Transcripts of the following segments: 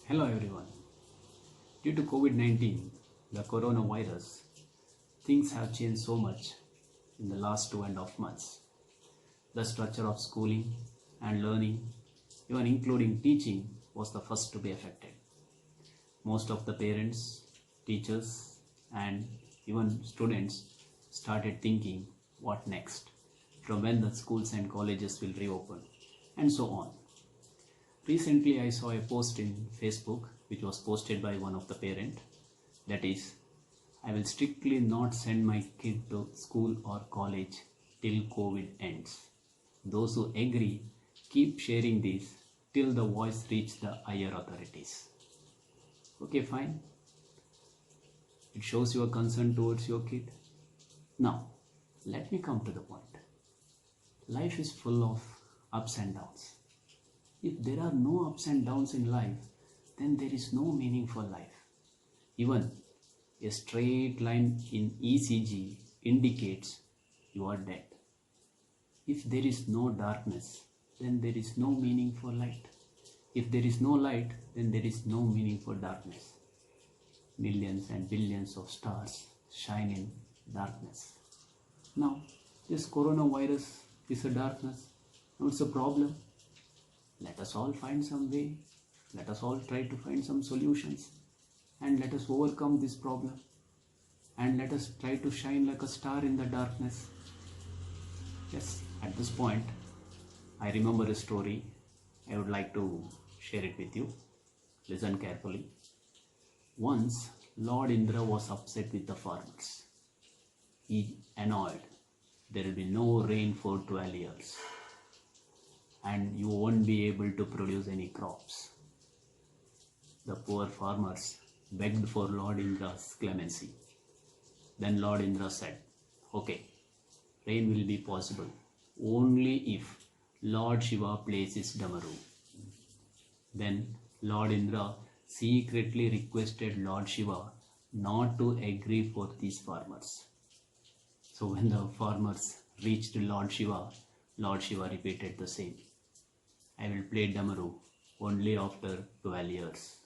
Hello everyone. Due to COVID-19, the coronavirus, things have changed so much in the last 2.5 months. The structure of schooling and learning, even including teaching, was the first to be affected. Most of the parents, teachers, and even students started thinking what next, from when the schools and colleges will reopen, and so on. Recently, I saw a post in Facebook which was posted by one of the parent. That is, I will strictly not send my kid to school or college till COVID ends. Those who agree, keep sharing this till the voice reach the higher authorities. Okay, fine. It shows your concern towards your kid. Now, let me come to the point. Life is full of ups and downs. If there are no ups and downs in life, then there is no meaning for life. Even a straight line in ECG indicates you are dead. If there is no darkness, then there is no meaning for light. If there is no light, then there is no meaning for darkness. Millions and billions of stars shine in darkness. Now, this coronavirus is a darkness. Now it's a problem. Let us all find some way. Let us all try to find some solutions. And let us overcome this problem. And let us try to shine like a star in the darkness. Yes, at this point, I remember a story. I would like to share it with you. Listen carefully. Once, Lord Indra was upset with the farmers. He annoyed. There will be no rain for 12 years. And you won't be able to produce any crops. The poor farmers begged for Lord Indra's clemency. Then Lord Indra said, okay, rain will be possible only if Lord Shiva plays Damaru. Then Lord Indra secretly requested Lord Shiva not to agree for these farmers. So when the farmers reached Lord Shiva repeated the same. I will play Damaru only after 12 years.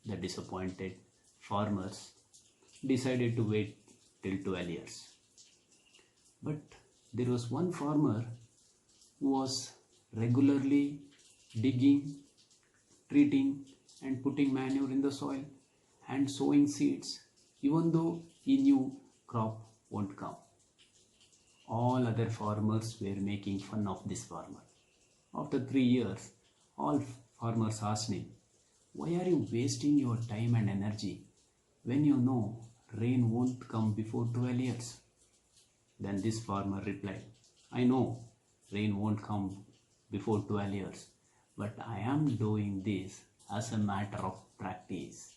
The disappointed farmers decided to wait till 12 years. But there was one farmer who was regularly digging, treating and putting manure in the soil and sowing seeds, even though he knew crop won't come. All other farmers were making fun of this farmer. After 3 years, all farmers asked him, why are you wasting your time and energy when you know rain won't come before 12 years? Then this farmer replied, I know rain won't come before 12 years, but I am doing this as a matter of practice.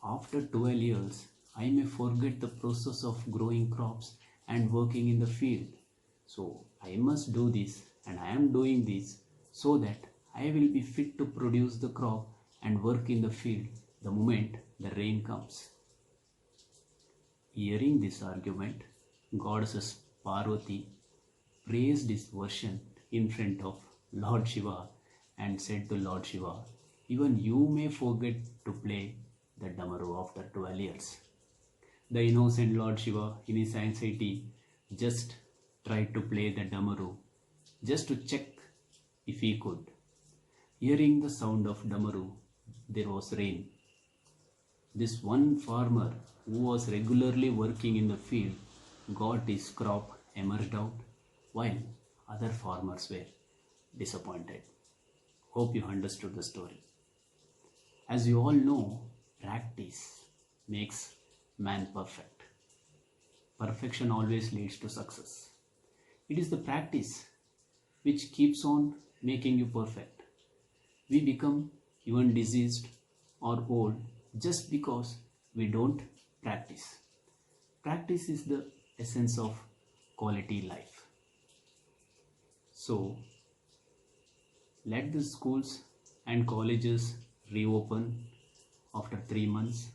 After 12 years, I may forget the process of growing crops and working in the field. So I must do this, and I am doing this so that I will be fit to produce the crop and work in the field the moment the rain comes. Hearing this argument, goddess Parvati praised his version in front of Lord Shiva and said to Lord Shiva, even you may forget to play the Damaru after 12 years. The innocent Lord Shiva, in his anxiety, just tried to play the Damaru just to check if he could. Hearing the sound of Damaru, there was rain. This one farmer who was regularly working in the field got his crop emerged out, while other farmers were disappointed. Hope you understood the story. As you all know, practice makes man perfect. Perfection always leads to success. It is the practice which keeps on making you perfect. We become even diseased or old just because we don't practice. Practice is the essence of quality life. So, let the schools and colleges reopen after 3 months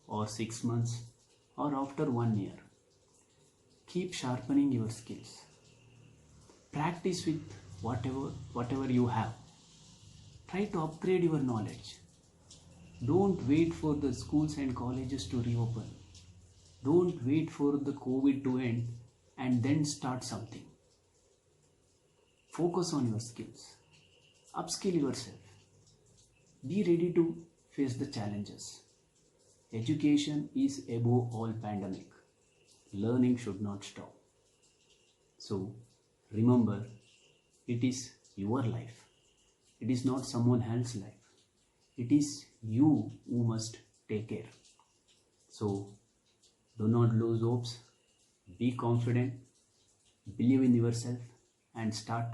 or 6 months or after 1 year. Keep sharpening your skills. Practice with whatever you have. Try to upgrade your knowledge. Don't wait for the schools and colleges to reopen. Don't wait for the COVID to end and then start something. Focus on your skills. Upskill yourself. Be ready to face the challenges. Education is above all pandemic. Learning should not stop. So remember, it is your life. It is not someone else's life. It is you who must take care. So do not lose hopes. Be confident. Believe in yourself and start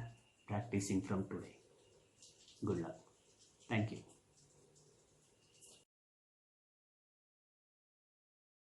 practicing from today. Good luck. Thank you.